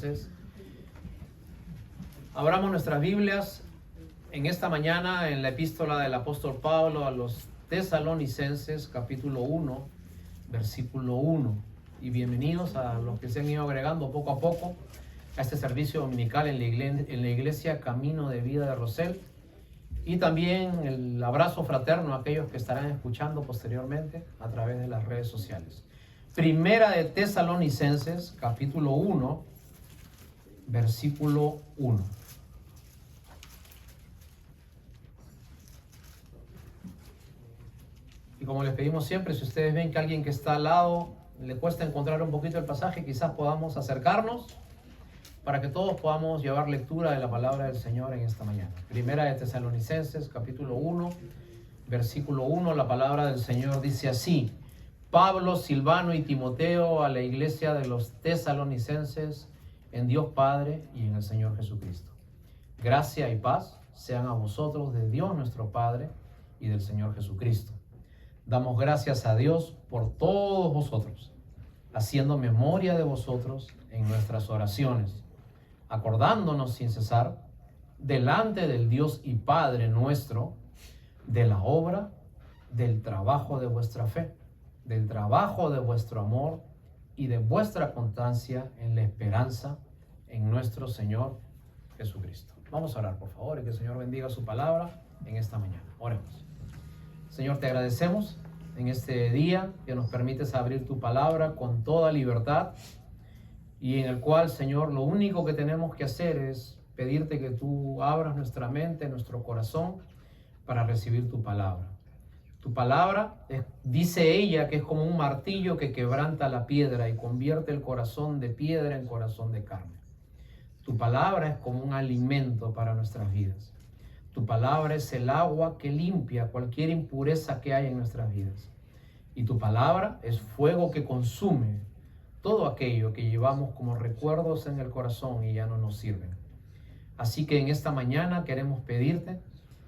Entonces, abramos nuestras Biblias en esta mañana en la epístola del apóstol Pablo a los Tesalonicenses, capítulo 1, versículo 1. Y bienvenidos a los que se han ido agregando poco a poco a este servicio dominical en la iglesia Camino de Vida de Rosell. Y también el abrazo fraterno a aquellos que estarán escuchando posteriormente a través de las redes sociales. Primera de Tesalonicenses, capítulo 1, versículo 1. Y como les pedimos siempre, si ustedes ven que alguien que está al lado le cuesta encontrar un poquito el pasaje, quizás podamos acercarnos para que todos podamos llevar lectura de la palabra del Señor en esta mañana. Primera de Tesalonicenses, capítulo 1, versículo 1, la palabra del Señor dice así: Pablo, Silvano y Timoteo, a la iglesia de los Tesalonicenses, en Dios Padre y en el Señor Jesucristo. Gracia y paz sean a vosotros de Dios nuestro Padre y del Señor Jesucristo. Damos gracias a Dios por todos vosotros, haciendo memoria de vosotros en nuestras oraciones, acordándonos sin cesar delante del Dios y Padre nuestro de la obra del trabajo de vuestra fe, del trabajo de vuestro amor y de vuestra constancia en la esperanza en nuestro Señor Jesucristo. Vamos a orar, por favor, y que el Señor bendiga su palabra en esta mañana. Oremos. Señor, te agradecemos en este día que nos permites abrir tu palabra con toda libertad y en el cual, Señor, lo único que tenemos que hacer es pedirte que tú abras nuestra mente, nuestro corazón para recibir tu palabra. Tu palabra, dice ella, que es como un martillo que quebranta la piedra y convierte el corazón de piedra en corazón de carne. Tu palabra es como un alimento para nuestras vidas. Tu palabra es el agua que limpia cualquier impureza que hay en nuestras vidas. Y tu palabra es fuego que consume todo aquello que llevamos como recuerdos en el corazón y ya no nos sirven. Así que en esta mañana queremos pedirte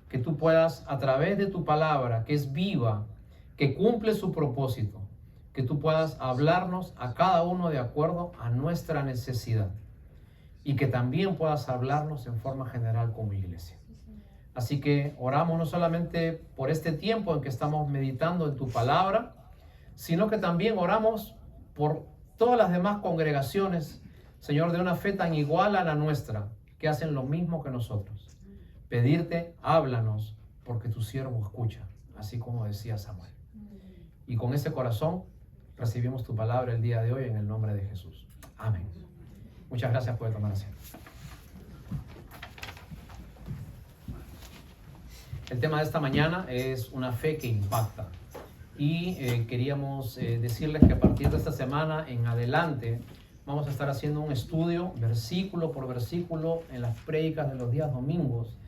que tú puedas, a través de tu palabra, que es viva, que cumple su propósito, que tú puedas hablarnos a cada uno de acuerdo a nuestra necesidad y que también puedas hablarnos en forma general como iglesia. Así que oramos no solamente por este tiempo en que estamos meditando en tu palabra, sino que también oramos por todas las demás congregaciones, Señor, de una fe tan igual a la nuestra, que hacen lo mismo que nosotros. Pedirte, háblanos, porque tu siervo escucha, así como decía Samuel. Y con ese corazón recibimos tu palabra el día de hoy en el nombre de Jesús. Amén. Muchas gracias por tomar asiento. El tema de esta mañana es una fe que impacta. Y queríamos decirles que a partir de esta semana en adelante vamos a estar haciendo un estudio versículo por versículo en las prédicas de los días domingos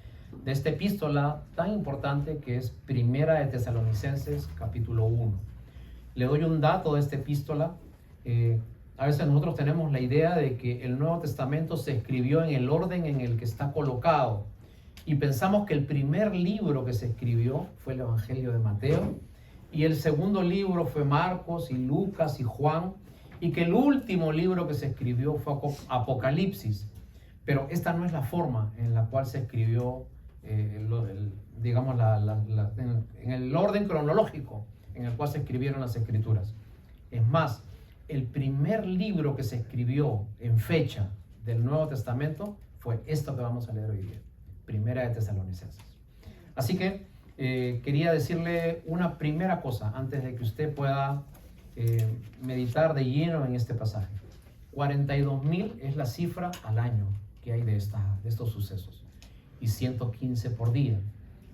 de esta epístola tan importante que es Primera de Tesalonicenses, capítulo 1. Le doy un dato de esta epístola. A veces nosotros tenemos la idea de que el Nuevo Testamento se escribió en el orden en el que está colocado y pensamos que el primer libro que se escribió fue el Evangelio de Mateo y el segundo libro fue Marcos y Lucas y Juan y que el último libro que se escribió fue Apocalipsis. Pero esta no es la forma en la cual se escribió, digamos, en el orden cronológico en el cual se escribieron las Escrituras. Es más, el primer libro que se escribió en fecha del Nuevo Testamento fue esto que vamos a leer hoy día, Primera de Tesalonicenses. Así que quería decirle una primera cosa antes de que usted pueda meditar de lleno en este pasaje. 42,000 es la cifra al año que hay de estos sucesos y 115 por día.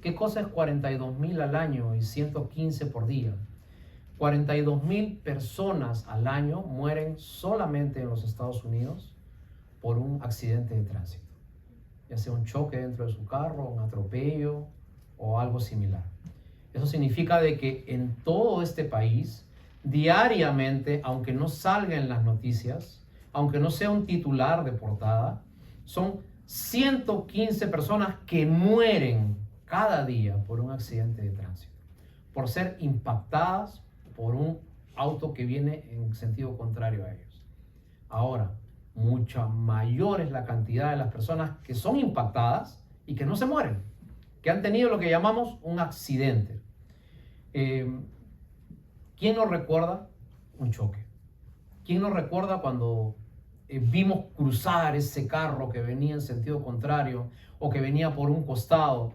¿Qué cosa es 42,000 al año y 115 por día? 42,000 personas al año mueren solamente en los Estados Unidos por un accidente de tránsito, ya sea un choque dentro de su carro, un atropello o algo similar. Eso significa de que en todo este país, diariamente, aunque no salga en las noticias, aunque no sea un titular de portada, son 115 personas que mueren cada día por un accidente de tránsito, por ser impactadas por un auto que viene en sentido contrario a ellos. Ahora, mucha mayor es la cantidad de las personas que son impactadas y que no se mueren, que han tenido lo que llamamos un accidente. ¿Quién nos recuerda un choque? ¿Quién nos recuerda cuando vimos cruzar ese carro que venía en sentido contrario o que venía por un costado?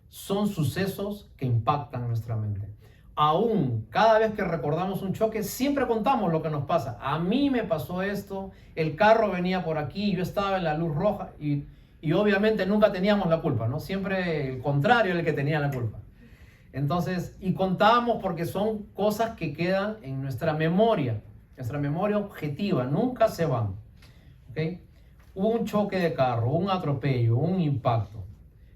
Son sucesos que impactan nuestra mente. Aún cada vez que recordamos un choque, siempre contamos lo que nos pasa. A mí me pasó esto, el carro venía por aquí, yo estaba en la luz roja y obviamente nunca teníamos la culpa, ¿no? Siempre el contrario era el que tenía la culpa. Entonces, y contábamos porque son cosas que quedan en nuestra memoria objetiva, nunca se van. ¿Okay? Hubo un choque de carro, un atropello, un impacto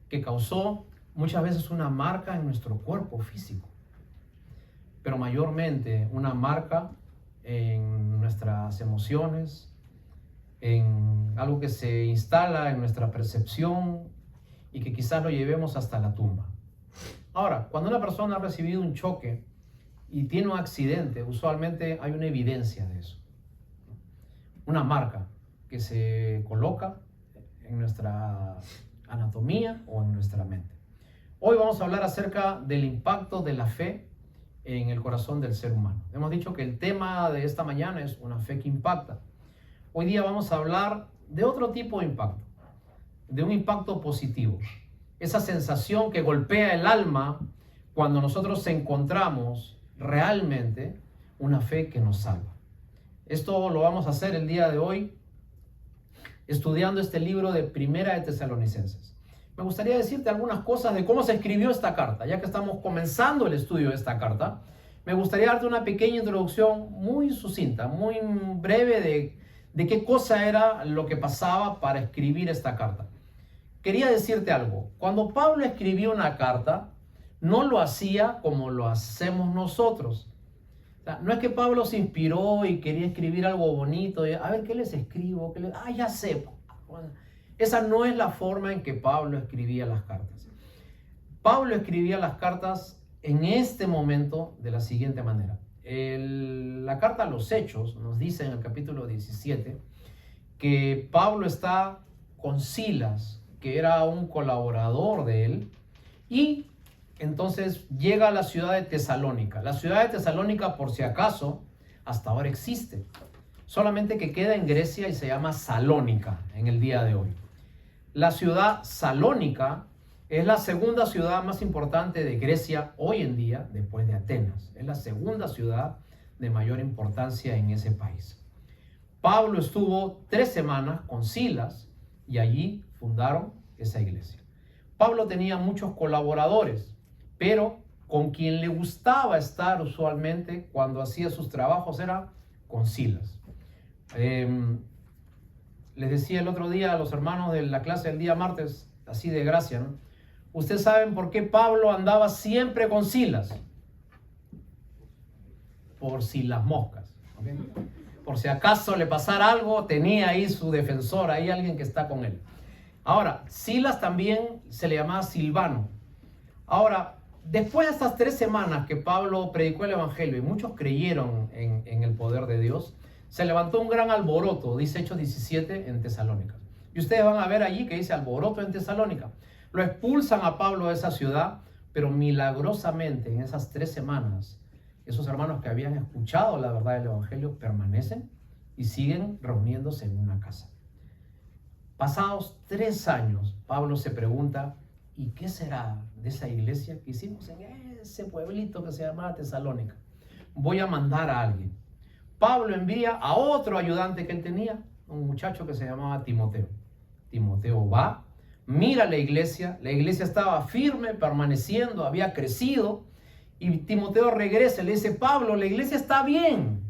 que causó muchas veces una marca en nuestro cuerpo físico, pero mayormente una marca en nuestras emociones, en algo que se instala en nuestra percepción y que quizás lo llevemos hasta la tumba. Ahora, cuando una persona ha recibido un choque y tiene un accidente, usualmente hay una evidencia de eso, una marca que se coloca en nuestra anatomía o en nuestra mente. Hoy vamos a hablar acerca del impacto de la fe en el corazón del ser humano. Hemos dicho que el tema de esta mañana es una fe que impacta. Hoy día vamos a hablar de otro tipo de impacto, de un impacto positivo. Esa sensación que golpea el alma cuando nosotros encontramos realmente una fe que nos salva. Esto lo vamos a hacer el día de hoy estudiando este libro de Primera de Tesalonicenses. Me gustaría decirte algunas cosas de cómo se escribió esta carta, ya que estamos comenzando el estudio de esta carta. Me gustaría darte una pequeña introducción muy sucinta, muy breve de qué cosa era lo que pasaba para escribir esta carta. Quería decirte algo. Cuando Pablo escribió una carta, no lo hacía como lo hacemos nosotros. O sea, no es que Pablo se inspiró y quería escribir algo bonito. A ver, ¿qué les escribo? Ya sé. Esa no es la forma en que Pablo escribía las cartas. Pablo escribía las cartas en este momento de la siguiente manera. La carta a los Hechos nos dice en el capítulo 17 que Pablo está con Silas, que era un colaborador de él, y entonces llega a la ciudad de Tesalónica. La ciudad de Tesalónica, por si acaso, hasta ahora existe, solamente que queda en Grecia y se llama Salónica en el día de hoy. La ciudad Salónica es la segunda ciudad más importante de Grecia hoy en día, después de Atenas. Es la segunda ciudad de mayor importancia en ese país. Pablo estuvo 3 semanas con Silas y allí fundaron esa iglesia. Pablo tenía muchos colaboradores, pero con quien le gustaba estar usualmente cuando hacía sus trabajos era con Silas. Les decía el otro día a los hermanos de la clase del día martes, así de gracia, ¿no? Ustedes saben por qué Pablo andaba siempre con Silas. Por si las moscas, ¿okay? Por si acaso le pasara algo, tenía ahí su defensor, ahí alguien que está con él. Ahora, Silas también se le llamaba Silvano. Ahora, después de estas 3 semanas que Pablo predicó el evangelio y muchos creyeron en el poder de Dios, se levantó un gran alboroto, dice Hechos 17, en Tesalónica. Y ustedes van a ver allí que dice alboroto en Tesalónica. Lo expulsan a Pablo de esa ciudad, pero milagrosamente en esas 3 semanas, esos hermanos que habían escuchado la verdad del evangelio permanecen y siguen reuniéndose en una casa. Pasados 3 años, Pablo se pregunta, ¿y qué será de esa iglesia que hicimos en ese pueblito que se llamaba Tesalónica? Voy a mandar a alguien. Pablo envía a otro ayudante que él tenía, un muchacho que se llamaba Timoteo. Timoteo va, mira la iglesia estaba firme, permaneciendo, había crecido, y Timoteo regresa y le dice, Pablo, la iglesia está bien,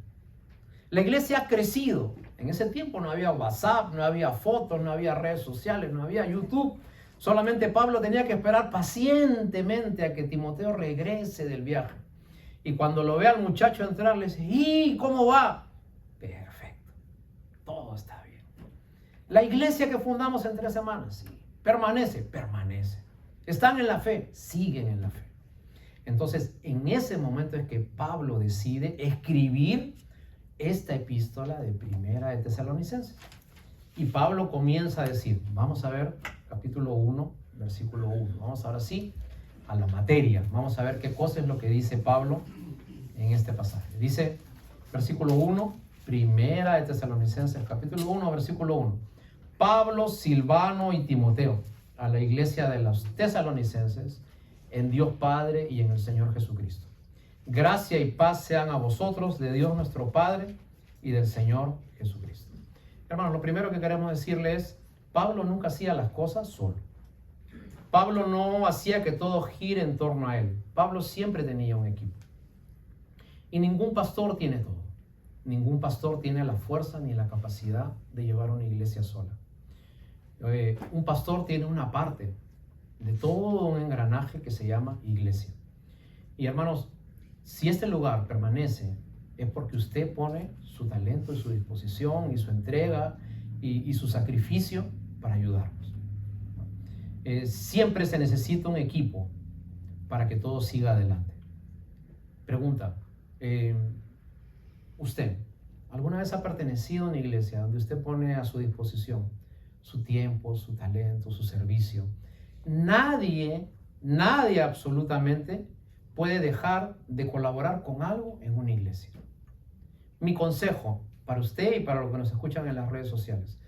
la iglesia ha crecido. En ese tiempo no había WhatsApp, no había fotos, no había redes sociales, no había YouTube. Solamente Pablo tenía que esperar pacientemente a que Timoteo regrese del viaje. Y cuando lo ve al muchacho entrar, le dice, ¿y cómo va? Perfecto, todo está bien. La iglesia que fundamos en 3 semanas, sí. Permanece. Están en la fe, siguen en la fe. Entonces, en ese momento es que Pablo decide escribir esta epístola de Primera de Tesalonicenses. Y Pablo comienza a decir, vamos a ver capítulo 1, versículo 1. Vamos ahora sí a la materia. Vamos a ver qué cosa es lo que dice Pablo en este pasaje. Dice, versículo 1, primera de Tesalonicenses, capítulo 1, versículo 1. Pablo, Silvano y Timoteo, a la iglesia de los tesalonicenses, en Dios Padre y en el Señor Jesucristo. Gracia y paz sean a vosotros, de Dios nuestro Padre y del Señor Jesucristo. Hermanos, lo primero que queremos decirle es, Pablo nunca hacía las cosas solo. Pablo no hacía que todo gire en torno a él. Pablo siempre tenía un equipo. Y ningún pastor tiene todo. Ningún pastor tiene la fuerza ni la capacidad de llevar una iglesia sola. Un pastor tiene una parte de todo un engranaje que se llama iglesia. Y hermanos, si este lugar permanece, es porque usted pone su talento y su disposición y su entrega y su sacrificio para ayudarnos. Siempre se necesita un equipo para que todo siga adelante. Pregunta, ¿usted alguna vez ha pertenecido a una iglesia donde usted pone a su disposición su tiempo, su talento, su servicio? Nadie absolutamente puede dejar de colaborar con algo en una iglesia. Mi consejo para usted y para los que nos escuchan en las redes sociales,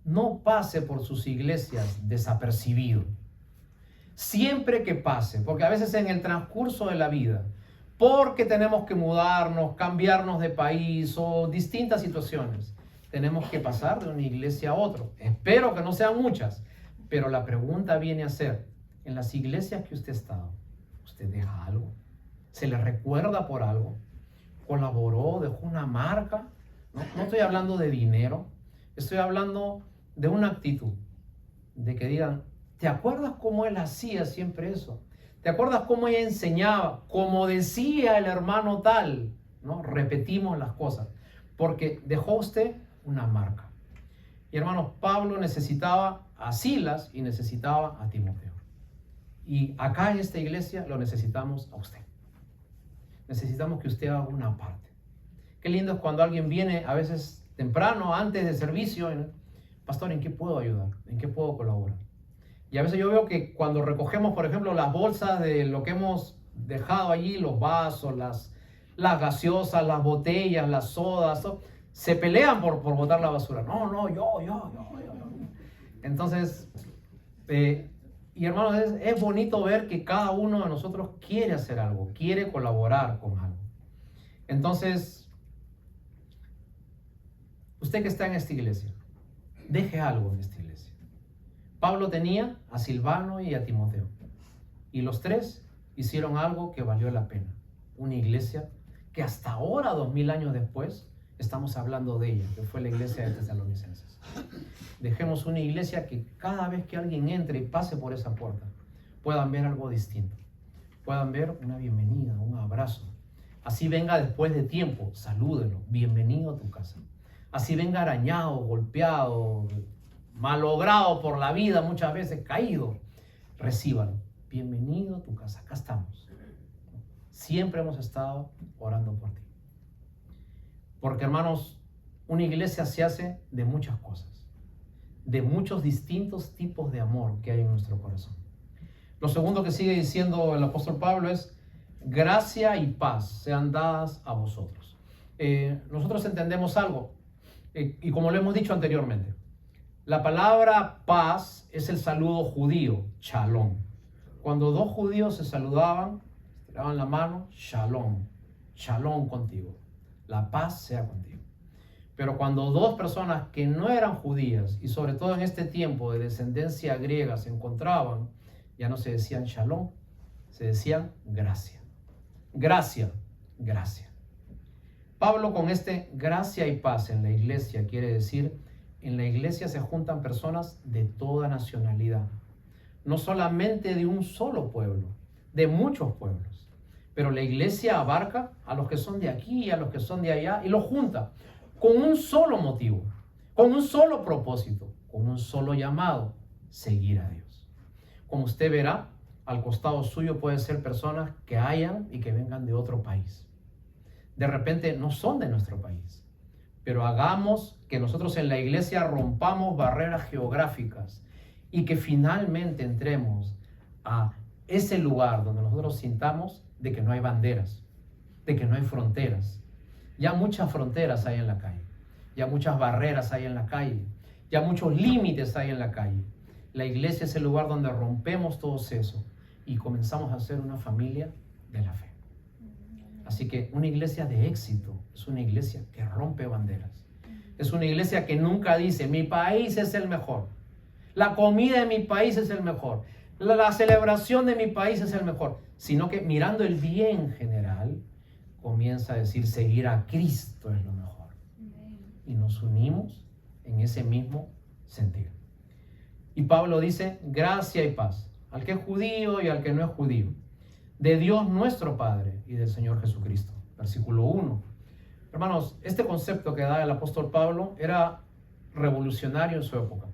no pase por sus iglesias desapercibido. Siempre que pase, porque a veces en el transcurso de la vida, porque tenemos que mudarnos, cambiarnos de país o distintas situaciones, tenemos que pasar de una iglesia a otra. Espero que no sean muchas, pero la pregunta viene a ser, en las iglesias que usted ha estado, ¿usted deja algo? ¿Se le recuerda por algo? ¿Colaboró? ¿Dejó una marca? No estoy hablando de dinero, estoy hablando de una actitud, de que digan, ¿te acuerdas cómo él hacía siempre eso? ¿Te acuerdas cómo ella enseñaba? Como decía el hermano tal, ¿no? Repetimos las cosas, porque dejó usted una marca. Y hermanos, Pablo necesitaba a Silas y necesitaba a Timoteo. Y acá en esta iglesia lo necesitamos a usted. Necesitamos que usted haga una parte. Qué lindo es cuando alguien viene a veces temprano, antes del servicio, pastor, ¿en qué puedo ayudar? ¿En qué puedo colaborar? Y a veces yo veo que cuando recogemos, por ejemplo, las bolsas de lo que hemos dejado allí, los vasos, las gaseosas, las botellas, las sodas, se pelean por botar la basura. No, yo. Entonces, y hermanos, es bonito ver que cada uno de nosotros quiere hacer algo, quiere colaborar con algo. Entonces, usted que está en esta iglesia, deje algo en esta iglesia. Pablo tenía a Silvano y a Timoteo. Y los tres hicieron algo que valió la pena. Una iglesia que hasta ahora, 2000 años después, estamos hablando de ella, que fue la iglesia de Tesalonicenses. Dejemos una iglesia que cada vez que alguien entre y pase por esa puerta, puedan ver algo distinto. Puedan ver una bienvenida, un abrazo. Así venga después de tiempo, salúdelo, bienvenido a tu casa. Así venga arañado, golpeado, malogrado por la vida, muchas veces caído, recíbalo. Bienvenido a tu casa, acá estamos. Siempre hemos estado orando por ti. Porque, hermanos, una iglesia se hace de muchas cosas, de muchos distintos tipos de amor que hay en nuestro corazón. Lo segundo que sigue diciendo el apóstol Pablo es, gracia y paz sean dadas a vosotros. Nosotros entendemos algo, y como lo hemos dicho anteriormente, la palabra paz es el saludo judío, shalom. Cuando dos judíos se saludaban, tiraban la mano, shalom, shalom contigo, la paz sea contigo. Pero cuando dos personas que no eran judías, y sobre todo en este tiempo de descendencia griega, se encontraban, ya no se decían shalom, se decían gracia. Gracia, gracia. Pablo con este gracia y paz en la iglesia quiere decir, en la iglesia se juntan personas de toda nacionalidad, no solamente de un solo pueblo, de muchos pueblos. Pero la iglesia abarca a los que son de aquí y a los que son de allá y los junta con un solo motivo, con un solo propósito, con un solo llamado, seguir a Dios. Como usted verá, al costado suyo pueden ser personas que hayan y que vengan de otro país. De repente no son de nuestro país, pero hagamos que nosotros en la iglesia rompamos barreras geográficas y que finalmente entremos a ese lugar donde nosotros sintamos de que no hay banderas, de que no hay fronteras. Ya muchas fronteras hay en la calle, ya muchas barreras hay en la calle, ya muchos límites hay en la calle. La iglesia es el lugar donde rompemos todo eso y comenzamos a ser una familia de la fe. Así que una iglesia de éxito es una iglesia que rompe banderas. Es una iglesia que nunca dice, mi país es el mejor. La comida de mi país es el mejor. La celebración de mi país es el mejor. Sino que mirando el bien general, comienza a decir, seguir a Cristo es lo mejor. Y nos unimos en ese mismo sentido. Y Pablo dice, gracia y paz al que es judío y al que no es judío, de Dios nuestro Padre y del Señor Jesucristo. Versículo 1. Hermanos, este concepto que da el apóstol Pablo era revolucionario en su época.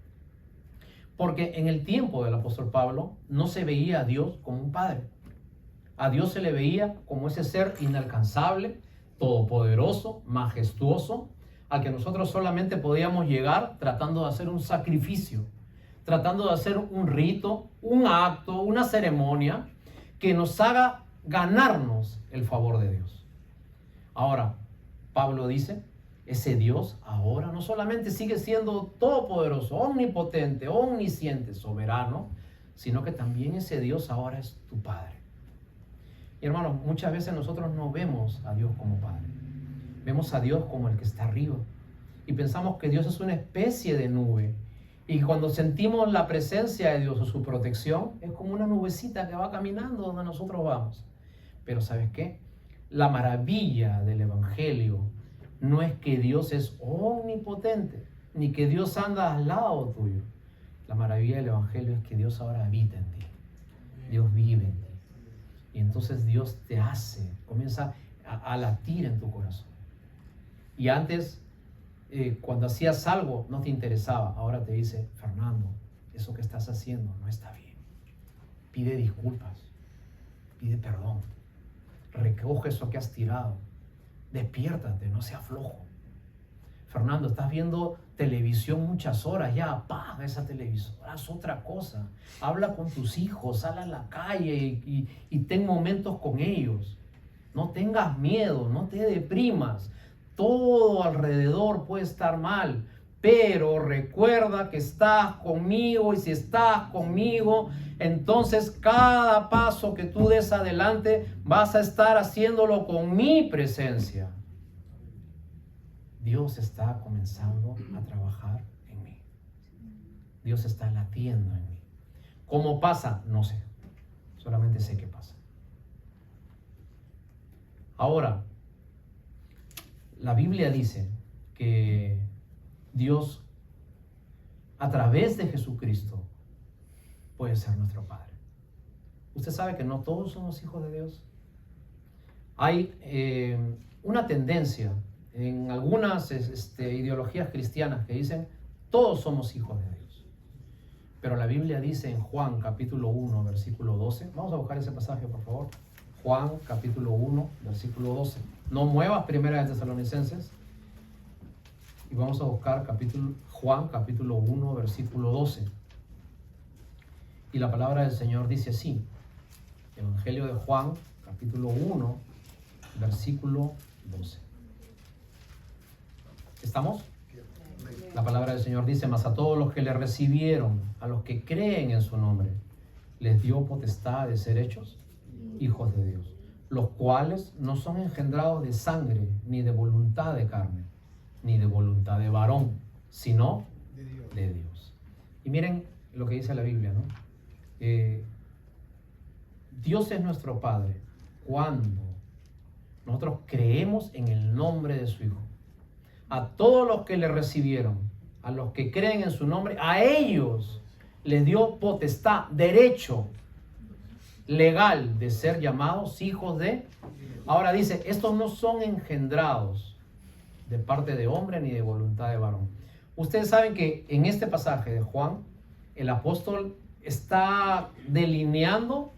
Porque en el tiempo del apóstol Pablo no se veía a Dios como un padre. A Dios se le veía como ese ser inalcanzable, todopoderoso, majestuoso, al que nosotros solamente podíamos llegar tratando de hacer un sacrificio, tratando de hacer un rito, un acto, una ceremonia que nos haga ganarnos el favor de Dios. Ahora, Pablo dice, ese Dios ahora no solamente sigue siendo todopoderoso, omnipotente, omnisciente, soberano, sino que también ese Dios ahora es tu Padre. Y hermanos, muchas veces nosotros no vemos a Dios como Padre. Vemos a Dios como el que está arriba. Y pensamos que Dios es una especie de nube. Y cuando sentimos la presencia de Dios o su protección, es como una nubecita que va caminando donde nosotros vamos. Pero ¿sabes qué? La maravilla del Evangelio no es que Dios es omnipotente, ni que Dios anda al lado tuyo. La maravilla del Evangelio es que Dios ahora habita en ti. Dios vive en ti. Y entonces Dios te hace, comienza a latir en tu corazón. Y antes, cuando hacías algo, no te interesaba. Ahora te dice, Fernando, eso que estás haciendo no está bien. Pide disculpas, pide perdón. Recoge eso que has tirado. Despiértate, no seas flojo. Fernando, estás viendo televisión muchas horas, ya apaga esa televisora, haz otra cosa. Habla con tus hijos, sal a la calle y ten momentos con ellos. No tengas miedo, no te deprimas. Todo alrededor puede estar mal, pero recuerda que estás conmigo, y si estás conmigo, entonces cada paso que tú des adelante vas a estar haciéndolo con mi presencia. Dios está comenzando a trabajar en mí. Dios está latiendo en mí. ¿Cómo pasa? No sé. Solamente sé qué pasa. Ahora, la Biblia dice que Dios, a través de Jesucristo, puede ser nuestro Padre. Usted sabe que no todos somos hijos de Dios. Hay una tendencia en algunas ideologías cristianas que dicen todos somos hijos de Dios. Pero la Biblia dice en Juan capítulo 1 versículo 12, vamos a buscar ese pasaje por favor. Juan capítulo 1 versículo 12. No muevas Primera de Tesalonicenses y vamos a buscar Juan capítulo 1 versículo 12. Y la palabra del Señor dice así, Evangelio de Juan capítulo 1 versículo 12. ¿Estamos? La palabra del Señor dice, mas a todos los que le recibieron, a los que creen en su nombre, les dio potestad de ser hechos hijos de Dios, los cuales no son engendrados de sangre, ni de voluntad de carne, ni de voluntad de varón, sino de Dios. Y miren lo que dice la Biblia, ¿no? Dios es nuestro Padre cuando nosotros creemos en el nombre de su Hijo. A todos los que le recibieron, a los que creen en su nombre, a ellos les dio potestad, derecho legal de ser llamados hijos de. Ahora dice, estos no son engendrados de parte de hombre ni de voluntad de varón. Ustedes saben que en este pasaje de Juan, el apóstol está delineando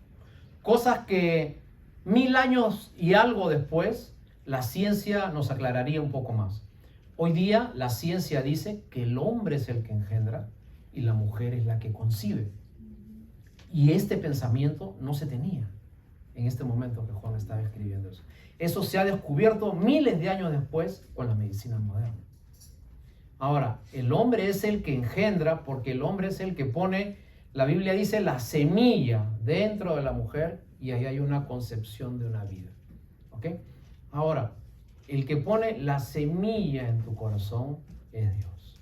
cosas que 1000 años y algo después, la ciencia nos aclararía un poco más. Hoy día la ciencia dice que el hombre es el que engendra y la mujer es la que concibe. Y este pensamiento no se tenía en este momento que Juan estaba escribiendo eso. Eso se ha descubierto miles de años después con la medicina moderna. Ahora, el hombre es el que engendra porque el hombre es el que pone, la Biblia dice, la semilla dentro de la mujer y ahí hay una concepción de una vida. ¿Ok? Ahora, el que pone la semilla en tu corazón es Dios.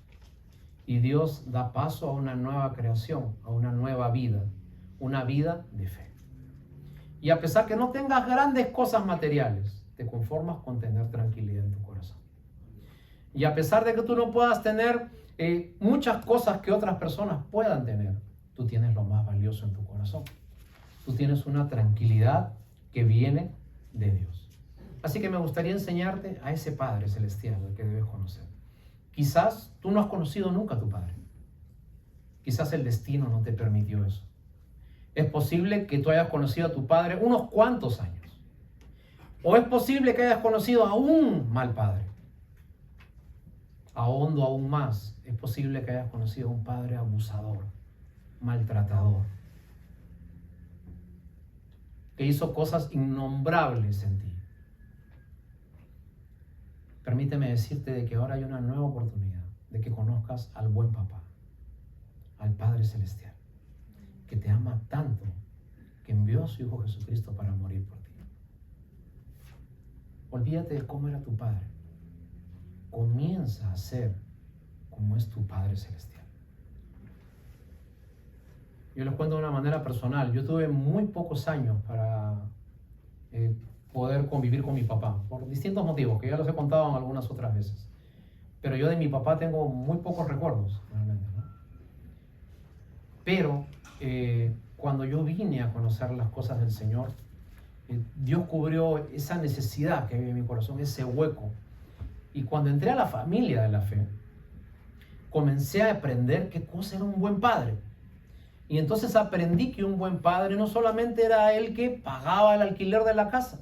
Y Dios da paso a una nueva creación, a una nueva vida, una vida de fe. Y a pesar que no tengas grandes cosas materiales, te conformas con tener tranquilidad en tu corazón. Y a pesar de que tú no puedas tener muchas cosas que otras personas puedan tener, tú tienes lo más valioso en tu corazón. Tú tienes una tranquilidad que viene de Dios. Así que me gustaría enseñarte a ese Padre Celestial al que debes conocer. Quizás tú no has conocido nunca a tu Padre. Quizás el destino no te permitió eso. Es posible que tú hayas conocido a tu Padre unos cuantos años. O es posible que hayas conocido a un mal padre. Ahondo aún más, es posible que hayas conocido a un padre abusador, maltratador, que hizo cosas innombrables en ti. Permíteme decirte de que ahora hay una nueva oportunidad de que conozcas al buen papá, al Padre Celestial, que te ama tanto que envió a su Hijo Jesucristo para morir por ti. Olvídate de cómo era tu padre. Comienza a ser como es tu Padre Celestial. Yo les cuento de una manera personal. Yo tuve muy pocos años para poder convivir con mi papá, por distintos motivos, que ya los he contado algunas otras veces. Pero yo de mi papá tengo muy pocos recuerdos, realmente, ¿no? Pero cuando yo vine a conocer las cosas del Señor, Dios cubrió esa necesidad que había en mi corazón, ese hueco. Y cuando entré a la familia de la fe, comencé a aprender qué cosa era un buen padre. Y entonces aprendí que un buen padre no solamente era el que pagaba el alquiler de la casa.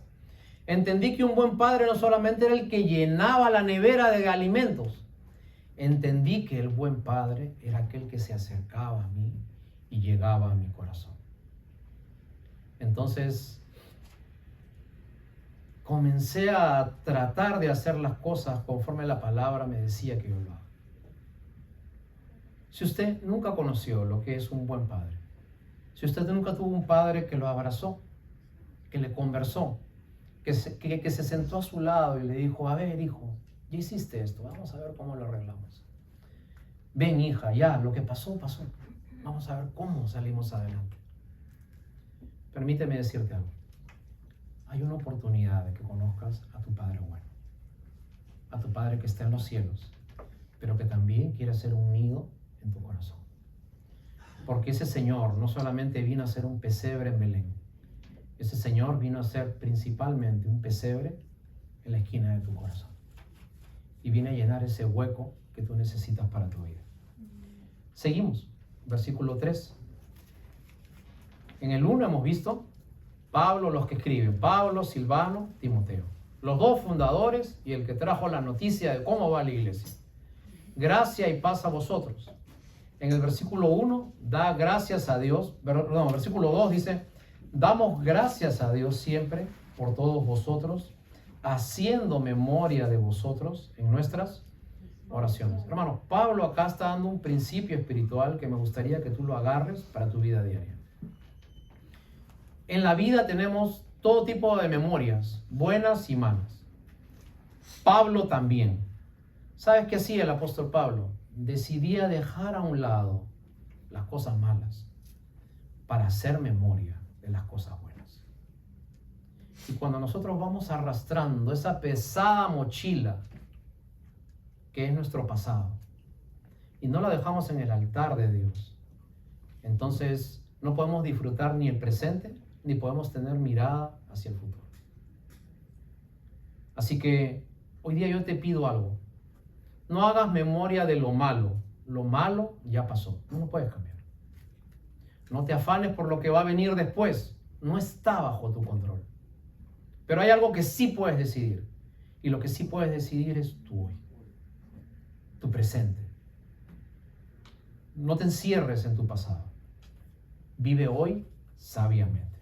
Entendí que un buen padre no solamente era el que llenaba la nevera de alimentos. Entendí que el buen padre era aquel que se acercaba a mí y llegaba a mi corazón. Entonces, comencé a tratar de hacer las cosas conforme la palabra me decía que yo lo haga. Si usted nunca conoció lo que es un buen padre, si usted nunca tuvo un padre que lo abrazó, que le conversó, que se sentó a su lado y le dijo, a ver, hijo, ya hiciste esto, vamos a ver cómo lo arreglamos. Ven, hija, ya, lo que pasó, pasó. Vamos a ver cómo salimos adelante. Permíteme decirte algo. Hay una oportunidad de que conozcas a tu Padre bueno, a tu Padre que está en los cielos, pero que también quiere hacer un nido en tu corazón. Porque ese Señor no solamente vino a ser un pesebre en Belén, ese Señor vino a ser principalmente un pesebre en la esquina de tu corazón. Y viene a llenar ese hueco que tú necesitas para tu vida. Seguimos, versículo 3. En el 1 hemos visto Pablo, los que escriben, Pablo, Silvano, Timoteo. Los dos fundadores y el que trajo la noticia de cómo va la iglesia. Gracia y paz a vosotros. En el versículo 1, da gracias a Dios. Perdón, versículo 2 dice, damos gracias a Dios siempre por todos vosotros, haciendo memoria de vosotros en nuestras oraciones. Hermano, Pablo acá está dando un principio espiritual que me gustaría que tú lo agarres para tu vida diaria. En la vida tenemos todo tipo de memorias, buenas y malas. Pablo también. ¿Sabes qué hacía el apóstol Pablo? Decidía dejar a un lado las cosas malas para hacer memoria de las cosas buenas. Y cuando nosotros vamos arrastrando esa pesada mochila que es nuestro pasado y no la dejamos en el altar de Dios, entonces no podemos disfrutar ni el presente ni podemos tener mirada hacia el futuro. Así que hoy día yo te pido algo. No hagas memoria de lo malo. Lo malo ya pasó. No lo puedes cambiar. No te afanes por lo que va a venir después. No está bajo tu control. Pero hay algo que sí puedes decidir. Y lo que sí puedes decidir es tú hoy. tu presente. No te encierres en tu pasado. Vive hoy sabiamente.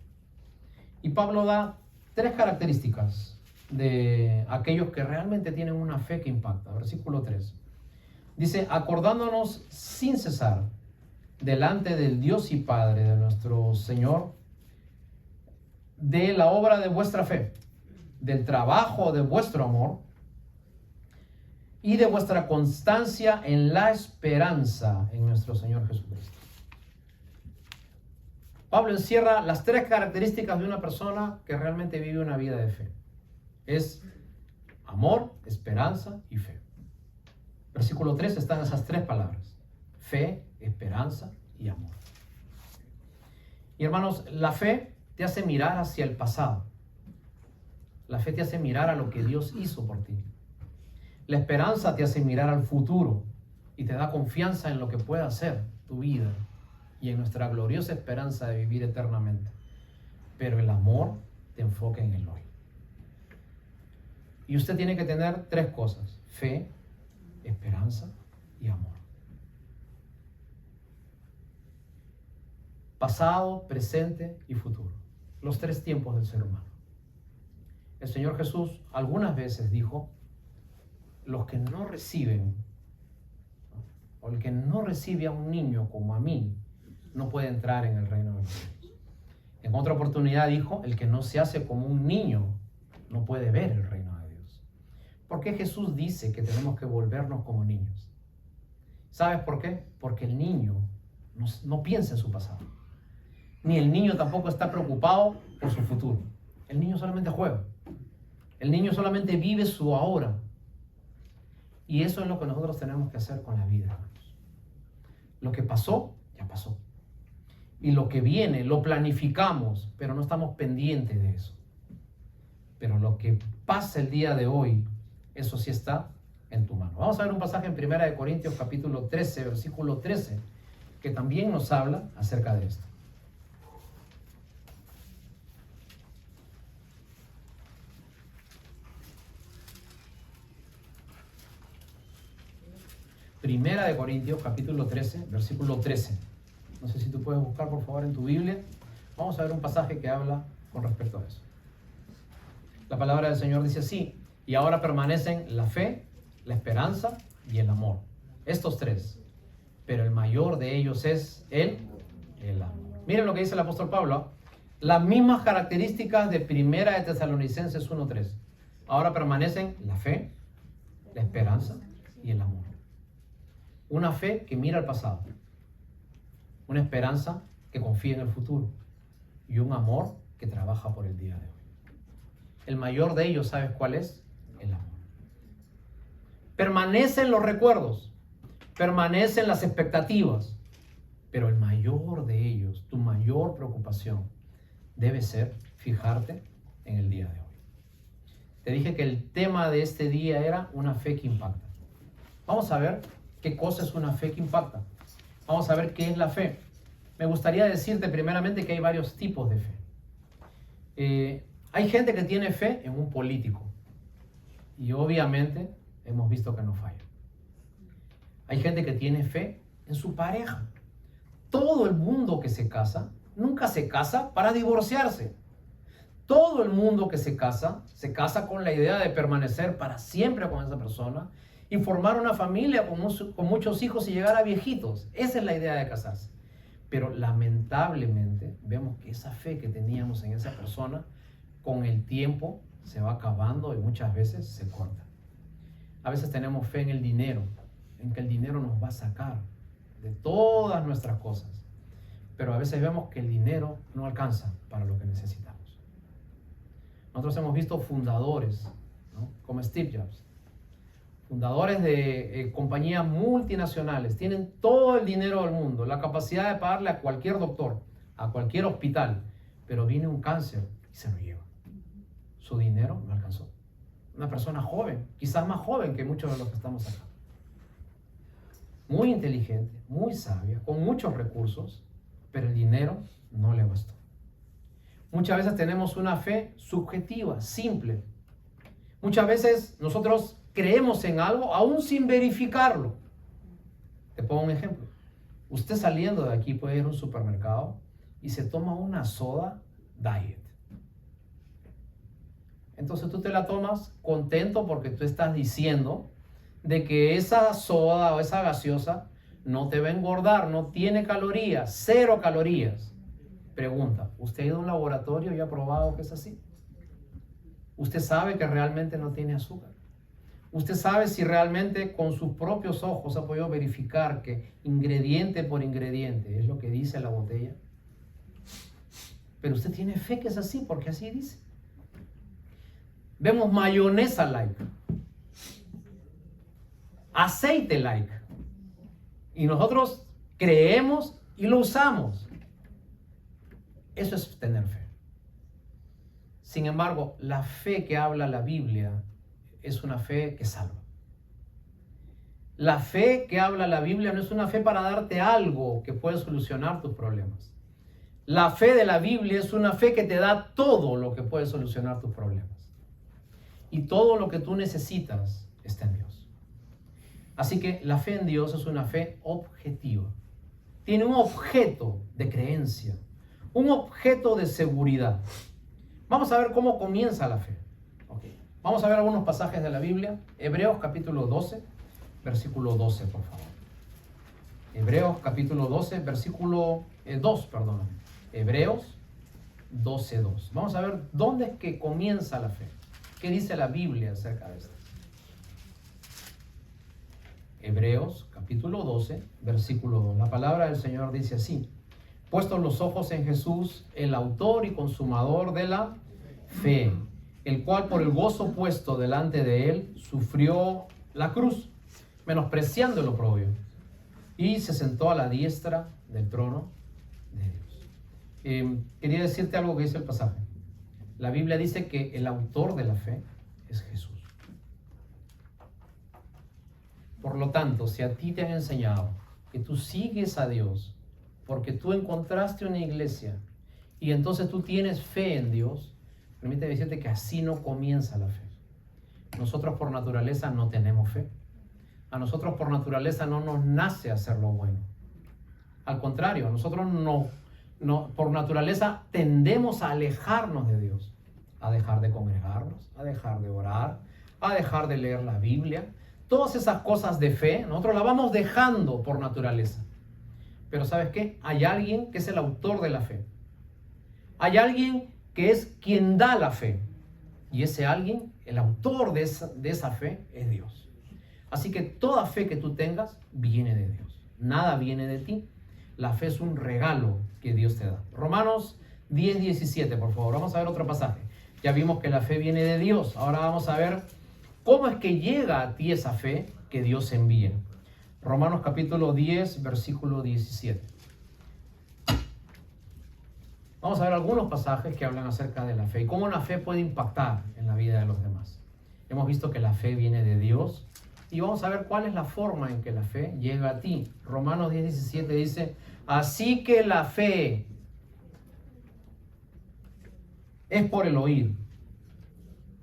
Y Pablo da 3 características de aquellos que realmente tienen una fe que impacta. Versículo 3. Dice, acordándonos sin cesar delante del Dios y Padre de nuestro Señor, de la obra de vuestra fe, del trabajo de vuestro amor y de vuestra constancia en la esperanza en nuestro Señor Jesucristo. Pablo encierra las 3 características de una persona que realmente vive una vida de fe. Es amor, esperanza y fe. Versículo 3 están esas 3 palabras: fe, esperanza y amor. Y hermanos, la fe te hace mirar hacia el pasado. La fe te hace mirar a lo que Dios hizo por ti. La esperanza te hace mirar al futuro y te da confianza en lo que puede hacer tu vida y en nuestra gloriosa esperanza de vivir eternamente. Pero el amor te enfoca en el hoy. Y usted tiene que tener 3 cosas: fe, esperanza y amor. Pasado, presente y futuro. Los 3 tiempos del ser humano. El Señor Jesús algunas veces dijo: los que no reciben, o el que no recibe a un niño como a mí, no puede entrar en el reino de los cielos. En otra oportunidad dijo: el que no se hace como un niño no puede ver el reino de Dios. ¿Por qué Jesús dice que tenemos que volvernos como niños? ¿Sabes por qué? Porque el niño no piensa en su pasado. Ni el niño tampoco está preocupado por su futuro. El niño solamente juega. El niño solamente vive su ahora. Y eso es lo que nosotros tenemos que hacer con la vida, hermanos. Lo que pasó, ya pasó. Y lo que viene, lo planificamos, pero no estamos pendientes de eso. Pero lo que pasa el día de hoy, eso sí está en tu mano. Vamos a ver un pasaje en 1 Corintios capítulo 13, versículo 13, que también nos habla acerca de esto. Primera de Corintios, capítulo 13, versículo 13. No sé si tú puedes buscar, por favor, en tu Biblia. Vamos a ver un pasaje que habla con respecto a eso. La palabra del Señor dice así: y ahora permanecen la fe, la esperanza y el amor. Estos 3. Pero el mayor de ellos es el amor. Miren lo que dice el apóstol Pablo. Las mismas características de Primera de Tesalonicenses 1:3. Ahora permanecen la fe, la esperanza y el amor. Una fe que mira al pasado, una esperanza que confía en el futuro y un amor que trabaja por el día de hoy. El mayor de ellos, ¿sabes cuál es? El amor. Permanecen los recuerdos, permanecen las expectativas, pero el mayor de ellos, tu mayor preocupación, debe ser fijarte en el día de hoy. Te dije que el tema de este día era una fe que impacta. Vamos a ver qué cosa es una fe que impacta. Vamos a ver qué es la fe. Me gustaría decirte primeramente que hay varios tipos de fe. Hay gente que tiene fe en un político y obviamente hemos visto que no falla. Hay gente que tiene fe en su pareja. Todo el mundo que se casa, nunca se casa para divorciarse. Todo el mundo que se casa con la idea de permanecer para siempre con esa persona y formar una familia con muchos hijos y llegar a viejitos. Esa es la idea de casarse. Pero lamentablemente vemos que esa fe que teníamos en esa persona con el tiempo se va acabando y muchas veces se corta. A veces tenemos fe en el dinero, en que el dinero nos va a sacar de todas nuestras cosas. Pero a veces vemos que el dinero no alcanza para lo que necesitamos. Nosotros hemos visto fundadores, ¿no?, como Steve Jobs. Fundadores de compañías multinacionales, tienen todo el dinero del mundo, la capacidad de pagarle a cualquier doctor, a cualquier hospital, pero viene un cáncer y se lo lleva. Su dinero no alcanzó. Una persona joven, quizás más joven que muchos de los que estamos acá. Muy inteligente, muy sabia, con muchos recursos, pero el dinero no le bastó. Muchas veces tenemos una fe subjetiva, simple. Muchas veces nosotros creemos en algo aún sin verificarlo. Te pongo un ejemplo. Usted saliendo de aquí puede ir a un supermercado y se toma una soda diet. Entonces tú te la tomas contento porque tú estás diciendo de que esa soda o esa gaseosa no te va a engordar, no tiene calorías, 0 calorías. Pregunta, ¿usted ha ido a un laboratorio y ha probado que es así? ¿Usted sabe que realmente no tiene azúcar? ¿Usted sabe si realmente con sus propios ojos ha podido verificar que ingrediente por ingrediente es lo que dice la botella? Pero usted tiene fe que es así porque así dice. Vemos mayonesa like, aceite like, y nosotros creemos y lo usamos. Eso es tener fe. Sin embargo, la fe que habla la Biblia es una fe que salva. La fe que habla la Biblia no es una fe para darte algo que puede solucionar tus problemas. La fe de la Biblia es una fe que te da todo lo que puede solucionar tus problemas. Y todo lo que tú necesitas está en Dios. Así que la fe en Dios es una fe objetiva. Tiene un objeto de creencia, un objeto de seguridad. Vamos a ver cómo comienza la fe. Okay. Vamos a ver algunos pasajes de la Biblia. Hebreos capítulo 12, versículo 12, por favor. Hebreos capítulo 12, versículo 2, perdón. Hebreos 12, 2. Vamos a ver dónde es que comienza la fe. ¿Qué dice la Biblia acerca de esto? Hebreos capítulo 12, versículo 2. La palabra del Señor dice así: puestos los ojos en Jesús, el autor y consumador de la fe, el cual por el gozo puesto delante de él sufrió la cruz, menospreciando el oprobio, y se sentó a la diestra del trono de Dios. Quería decirte algo que dice el pasaje. La Biblia dice que el autor de la fe es Jesús. Por lo tanto, si a ti te han enseñado que tú sigues a Dios porque tú encontraste una iglesia y entonces tú tienes fe en Dios, permíteme decirte que así no comienza la fe. Nosotros por naturaleza no tenemos fe. A nosotros por naturaleza no nos nace hacer lo bueno. Al contrario, nosotros por naturaleza tendemos a alejarnos de Dios, a dejar de congregarnos, a dejar de orar, a dejar de leer la Biblia. Todas esas cosas de fe, nosotros las vamos dejando por naturaleza. Pero ¿sabes qué? Hay alguien que es el autor de la fe. Hay alguien que es quien da la fe. Y ese alguien, el autor de esa fe, es Dios. Así que toda fe que tú tengas viene de Dios. Nada viene de ti. La fe es un regalo que Dios te da. Romanos 10, 17, por favor. Vamos a ver otro pasaje. Ya vimos que la fe viene de Dios. Ahora vamos a ver cómo es que llega a ti esa fe que Dios envía. Romanos capítulo 10, versículo 17. Vamos a ver algunos pasajes que hablan acerca de la fe y cómo la fe puede impactar en la vida de los demás. Hemos visto que la fe viene de Dios y vamos a ver cuál es la forma en que la fe llega a ti. Romanos 10, 17 dice: así que la fe es por el oír,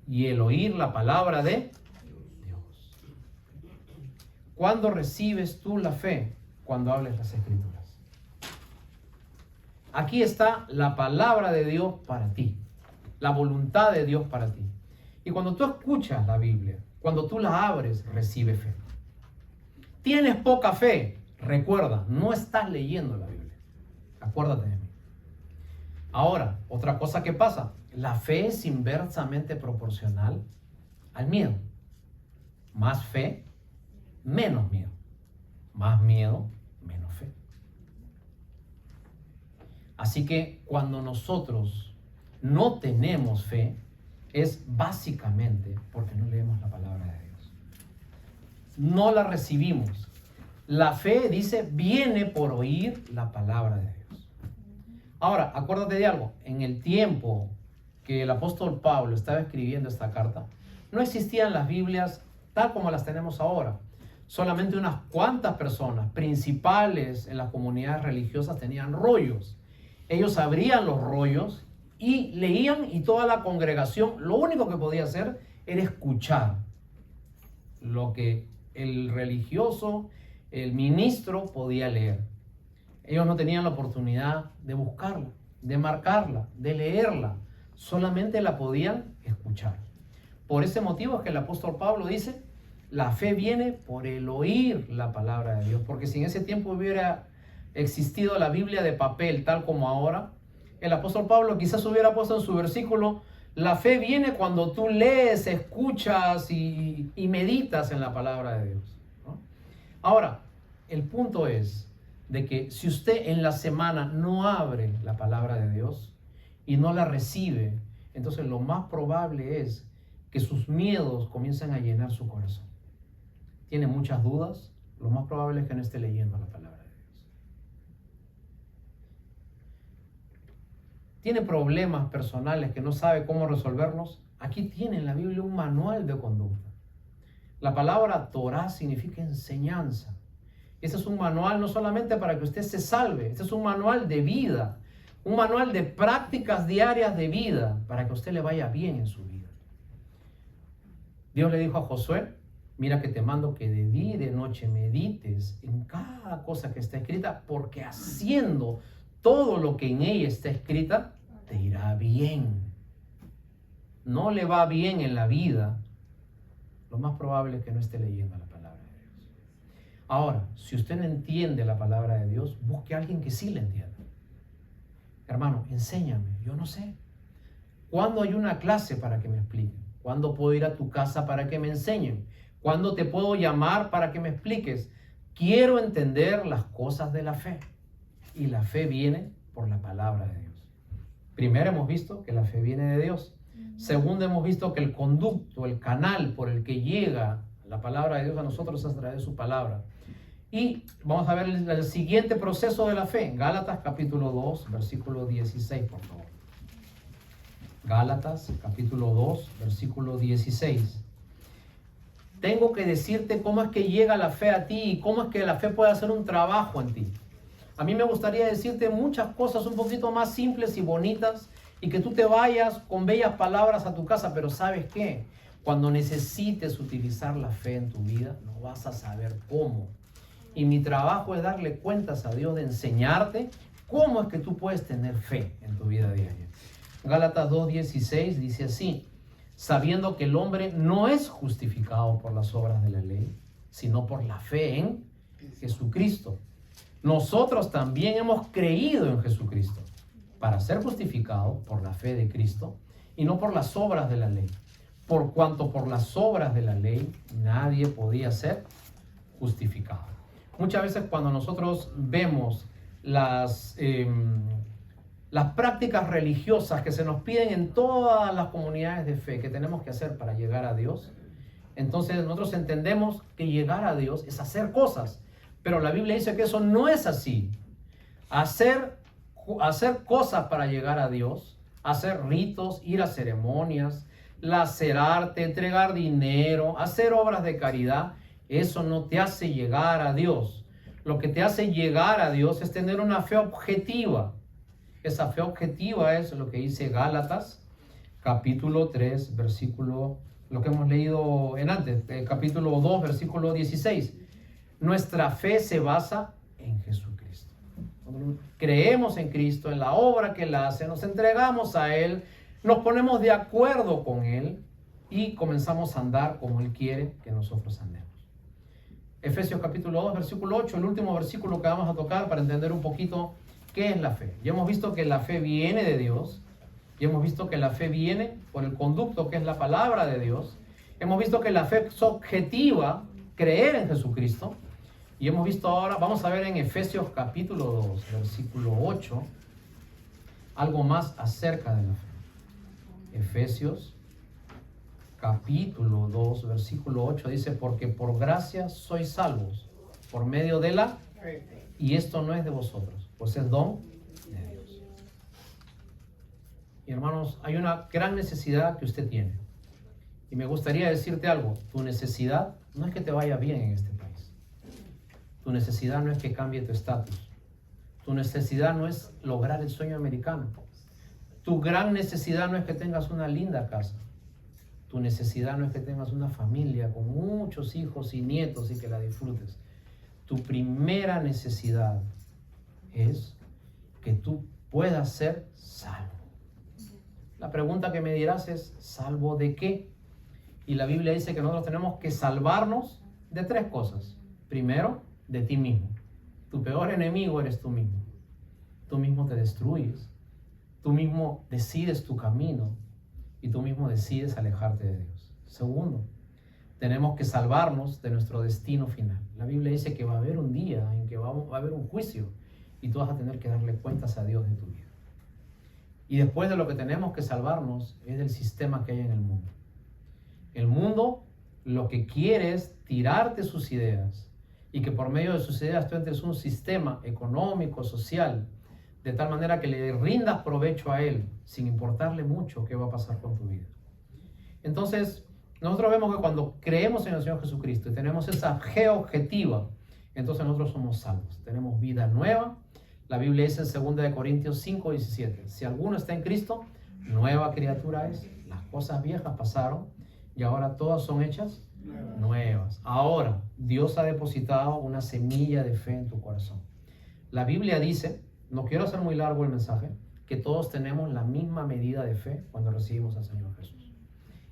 y el oír la palabra de Dios. ¿Cuándo recibes tú la fe? Cuando hables las Escrituras. Aquí está la palabra de Dios para ti, la voluntad de Dios para ti. Y cuando tú escuchas la Biblia, cuando tú la abres, recibe fe. ¿Tienes poca fe? Recuerda, no estás leyendo la Biblia. Acuérdate de mí. Ahora, otra cosa que pasa, la fe es inversamente proporcional al miedo. Más fe, menos miedo. Más miedo, menos fe. Así que cuando nosotros no tenemos fe, es básicamente porque no leemos la palabra de Dios. No la recibimos. La fe, dice, viene por oír la palabra de Dios. Ahora, acuérdate de algo. En el tiempo que el apóstol Pablo estaba escribiendo esta carta, no existían las Biblias tal como las tenemos ahora. Solamente unas cuantas personas principales en las comunidades religiosas tenían rollos. Ellos abrían los rollos y leían, y toda la congregación lo único que podía hacer era escuchar lo que el religioso, el ministro podía leer. Ellos no tenían la oportunidad de buscarla, de marcarla, de leerla. Solamente la podían escuchar. Por ese motivo es que el apóstol Pablo dice, la fe viene por el oír la palabra de Dios. Porque si en ese tiempo hubiera existido la Biblia de papel tal como ahora, el apóstol Pablo quizás hubiera puesto en su versículo, la fe viene cuando tú lees, escuchas y meditas en la palabra de Dios, ¿no? Ahora, el punto es de que si usted en la semana no abre la palabra de Dios y no la recibe, entonces lo más probable es que sus miedos comiencen a llenar su corazón. Tiene muchas dudas, lo más probable es que no esté leyendo la palabra de Dios. Tiene problemas personales que no sabe cómo resolverlos. Aquí tiene en la Biblia un manual de conducta. La palabra Torah significa enseñanza. Este es un manual no solamente para que usted se salve, este es un manual de vida, un manual de prácticas diarias de vida para que a usted le vaya bien en su vida. Dios le dijo a Josué, mira que te mando que de día y de noche medites en cada cosa que está escrita, porque haciendo todo lo que en ella está escrita, te irá bien. No le va bien en la vida, lo más probable es que no esté leyendo la palabra de Dios. Ahora, si usted no entiende la palabra de Dios, busque a alguien que sí la entienda. Hermano, enséñame, yo no sé. ¿Cuándo hay una clase para que me expliquen? ¿Cuándo puedo ir a tu casa para que me enseñen? ¿Cuándo te puedo llamar para que me expliques? Quiero entender las cosas de la fe. Y la fe viene por la palabra de Dios. Primero hemos visto que la fe viene de Dios. Segundo, hemos visto que el conducto, el canal por el que llega la palabra de Dios a nosotros es a través de su palabra. Y vamos a ver el siguiente proceso de la fe. Gálatas capítulo 2, versículo 16, por favor. Gálatas capítulo 2, versículo 16. Tengo que decirte cómo es que llega la fe a ti y cómo es que la fe puede hacer un trabajo en ti. A mí me gustaría decirte muchas cosas un poquito más simples y bonitas y que tú te vayas con bellas palabras a tu casa, pero ¿sabes qué? Cuando necesites utilizar la fe en tu vida, no vas a saber cómo. Y mi trabajo es darle cuentas a Dios de enseñarte cómo es que tú puedes tener fe en tu vida diaria. Gálatas 2:16 dice así, sabiendo que el hombre no es justificado por las obras de la ley, sino por la fe en Jesucristo. Nosotros también hemos creído en Jesucristo para ser justificados por la fe de Cristo y no por las obras de la ley. Por cuanto por las obras de la ley nadie podía ser justificado. Muchas veces cuando nosotros vemos las prácticas religiosas que se nos piden en todas las comunidades de fe que tenemos que hacer para llegar a Dios, entonces nosotros entendemos que llegar a Dios es hacer cosas. Pero la Biblia dice que eso no es así. Hacer cosas para llegar a Dios, hacer ritos, ir a ceremonias, lacerarte, entregar dinero, hacer obras de caridad, eso no te hace llegar a Dios. Lo que te hace llegar a Dios es tener una fe objetiva. Esa fe objetiva es lo que dice Gálatas, capítulo 3, versículo, lo que hemos leído en antes, capítulo 2, versículo 16. Nuestra fe se basa en Jesucristo. Creemos en Cristo, en la obra que Él hace, nos entregamos a Él, nos ponemos de acuerdo con Él y comenzamos a andar como Él quiere que nosotros andemos. Efesios capítulo 2, versículo 8, el último versículo que vamos a tocar para entender un poquito qué es la fe. Ya hemos visto que la fe viene de Dios, ya hemos visto que la fe viene por el conducto que es la palabra de Dios, hemos visto que la fe es objetiva, creer en Jesucristo. Y hemos visto ahora, vamos a ver en Efesios capítulo 2, versículo 8, algo más acerca de la fe. Efesios capítulo 2, versículo 8 dice, porque por gracia sois salvos, por medio de la fe. Y esto no es de vosotros, pues es don de Dios. Y hermanos, hay una gran necesidad que usted tiene. Y me gustaría decirte algo, tu necesidad no es que te vaya bien en este país. Tu necesidad no es que cambie tu estatus. Tu necesidad no es lograr el sueño americano. Tu gran necesidad no es que tengas una linda casa. Tu necesidad no es que tengas una familia con muchos hijos y nietos y que la disfrutes. Tu primera necesidad es que tú puedas ser salvo. La pregunta que me dirás es, ¿salvo de qué? Y la Biblia dice que nosotros tenemos que salvarnos de 3 cosas. Primero, de ti mismo. Tu peor enemigo eres tú mismo. Tú mismo te destruyes. Tú mismo decides tu camino y tú mismo decides alejarte de Dios. Segundo, tenemos que salvarnos de nuestro destino final. La Biblia dice que va a haber un día en que va a haber un juicio y tú vas a tener que darle cuentas a Dios de tu vida. Y después de lo que tenemos que salvarnos es del sistema que hay en el mundo. El mundo lo que quiere es tirarte sus ideas y que por medio de sus ideas tú entres en un sistema económico, social, de tal manera que le rindas provecho a él, sin importarle mucho qué va a pasar con tu vida. Entonces, nosotros vemos que cuando creemos en el Señor Jesucristo y tenemos esa fe objetiva, entonces nosotros somos salvos, tenemos vida nueva. La Biblia dice en 2 Corintios 5:17, si alguno está en Cristo, nueva criatura es. Las cosas viejas pasaron y ahora todas son hechas nuevas. Ahora, Dios ha depositado una semilla de fe en tu corazón. La Biblia dice, no quiero hacer muy largo el mensaje, que todos tenemos la misma medida de fe cuando recibimos al Señor Jesús.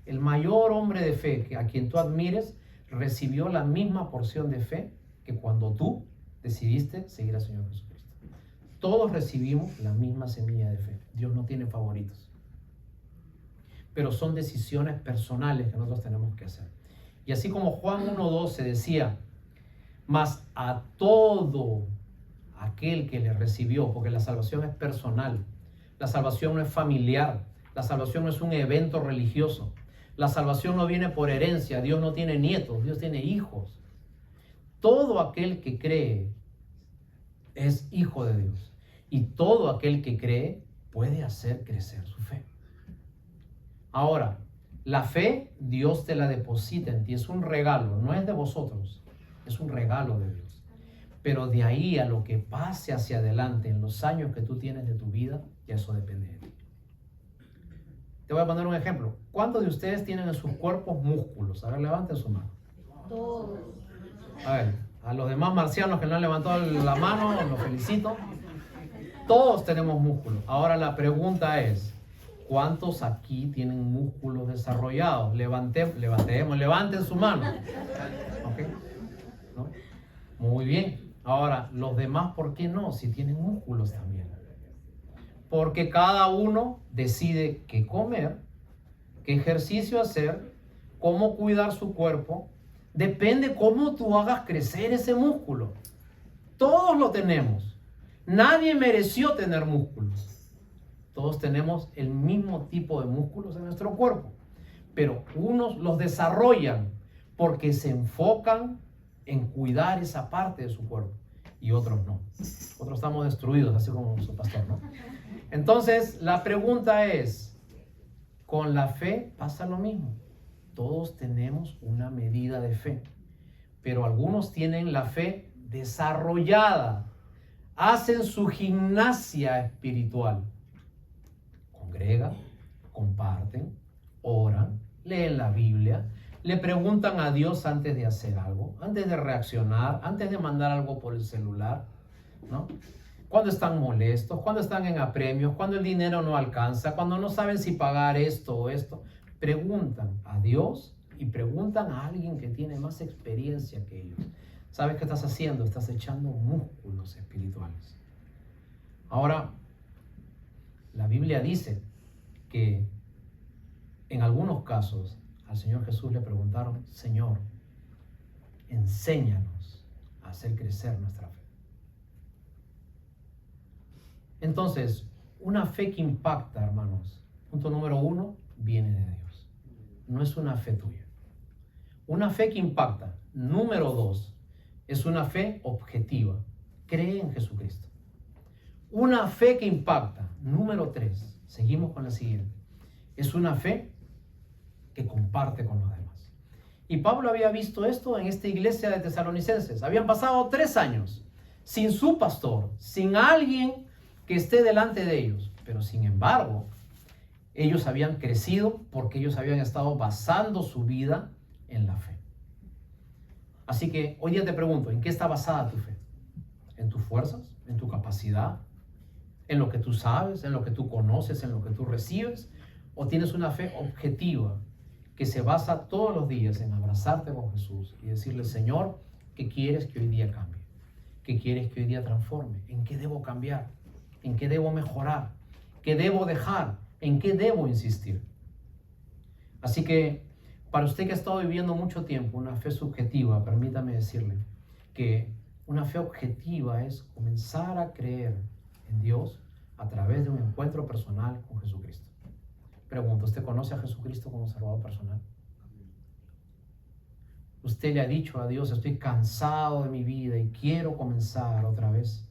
El mayor hombre de fe a quien tú admires recibió la misma porción de fe que cuando tú decidiste seguir al Señor Jesucristo. Todos recibimos la misma semilla de fe. Dios no tiene favoritos. Pero son decisiones personales que nosotros tenemos que hacer. Y así como Juan 1:12 decía, mas a todo aquel que le recibió, porque la salvación es personal, la salvación no es familiar, la salvación no es un evento religioso, la salvación no viene por herencia, Dios no tiene nietos, Dios tiene hijos. Todo aquel que cree es hijo de Dios y todo aquel que cree puede hacer crecer su fe. Ahora, la fe Dios te la deposita en ti, es un regalo, no es de vosotros, es un regalo de Dios. Pero de ahí a lo que pase hacia adelante en los años que tú tienes de tu vida, ya eso depende de ti. Te voy a poner un ejemplo. ¿Cuántos de ustedes tienen en sus cuerpos músculos? A ver, levanten su mano. Todos. A ver, a los demás marcianos que no han levantado la mano, los felicito. Todos tenemos músculos. Ahora la pregunta es, ¿cuántos aquí tienen músculos desarrollados? Levanten su mano. ¿Ok? ¿No? Muy bien. Ahora, los demás, ¿por qué no? Si tienen músculos también. Porque cada uno decide qué comer, qué ejercicio hacer, cómo cuidar su cuerpo. Depende cómo tú hagas crecer ese músculo. Todos lo tenemos. Nadie mereció tener músculos. Todos tenemos el mismo tipo de músculos en nuestro cuerpo. Pero unos los desarrollan porque se enfocan en cuidar esa parte de su cuerpo y otros no. Otros estamos destruidos, así como su pastor, ¿no? Entonces, la pregunta es, ¿con la fe pasa lo mismo? Todos tenemos una medida de fe, pero algunos tienen la fe desarrollada, hacen su gimnasia espiritual, congregan, comparten, oran, leen la Biblia, le preguntan a Dios antes de hacer algo, antes de reaccionar, antes de mandar algo por el celular, ¿no? Cuando están molestos, cuando están en apremios, cuando el dinero no alcanza, cuando no saben si pagar esto o esto, preguntan a Dios y preguntan a alguien que tiene más experiencia que ellos. ¿Sabes qué estás haciendo? Estás echando músculos espirituales. Ahora, la Biblia dice que en algunos casos al Señor Jesús le preguntaron, Señor, enséñanos a hacer crecer nuestra fe. Entonces, una fe que impacta, hermanos, punto número 1, viene de Dios. No es una fe tuya. Una fe que impacta, número 2, es una fe objetiva. Cree en Jesucristo. Una fe que impacta, número 3, seguimos con la siguiente, es una fe que comparte con los demás. Y Pablo había visto esto en esta iglesia de Tesalonicenses. Habían pasado 3 años sin su pastor, sin alguien que esté delante de ellos. Pero sin embargo, Ellos habían crecido porque ellos habían estado basando su vida en la fe. Así que hoy día te pregunto, ¿en qué está basada tu fe? ¿En tus fuerzas? ¿En tu capacidad? ¿En lo que tú sabes? ¿En lo que tú conoces? ¿En lo que tú recibes? ¿O tienes una fe objetiva que se basa todos los días en abrazarte con Jesús y decirle, Señor, ¿qué quieres que hoy día cambie? ¿Qué quieres que hoy día transforme? ¿En qué debo cambiar? ¿En qué debo mejorar? ¿Qué debo dejar? ¿En qué debo insistir? Así que para usted que ha estado viviendo mucho tiempo una fe subjetiva, permítame decirle que una fe objetiva es comenzar a creer en Dios a través de un encuentro personal con Jesucristo. Pregunto, ¿usted conoce a Jesucristo como Salvador personal? Usted le ha dicho a Dios, estoy cansado de mi vida y quiero comenzar otra vez.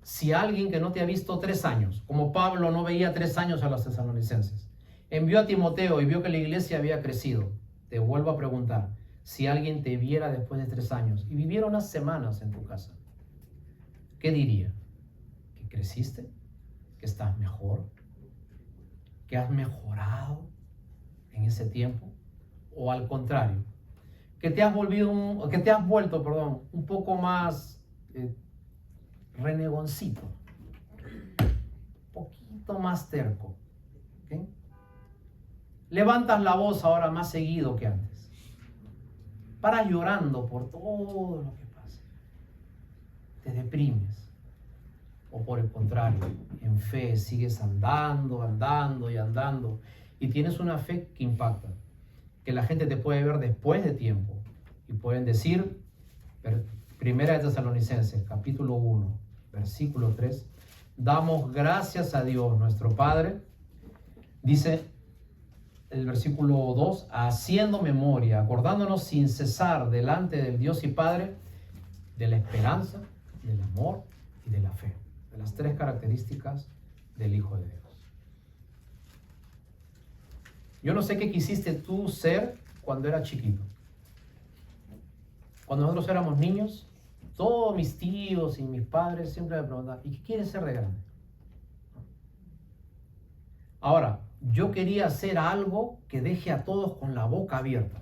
Si alguien que no te ha visto 3 años, como Pablo no veía 3 años a los tesalonicenses, envió a Timoteo y vio que la iglesia había crecido, te vuelvo a preguntar, si alguien te viera después de 3 años y viviera unas semanas en tu casa, ¿qué diría? ¿Que creciste? ¿Que estás mejor? ¿Que has mejorado en ese tiempo? ¿O al contrario, que te has vuelto un poco más renegoncito, un poquito más terco? ¿Okay? Levantas la voz ahora más seguido que antes. Paras llorando por todo lo que pasa. Te deprimes. O por el contrario, en fe sigues andando y tienes una fe que impacta, que la gente te puede ver después de tiempo y pueden decir, Primera de Tesalonicenses, capítulo 1, versículo 3, damos gracias a Dios nuestro Padre, dice el versículo 2, haciendo memoria, acordándonos sin cesar delante del Dios y Padre de la esperanza, del amor y de la fe, de las 3 características del Hijo de Dios. Yo no sé qué quisiste tú ser cuando eras chiquito. Cuando nosotros éramos niños, todos mis tíos y mis padres siempre me preguntaban, ¿y qué quieres ser de grande? Ahora, yo quería hacer algo que deje a todos con la boca abierta.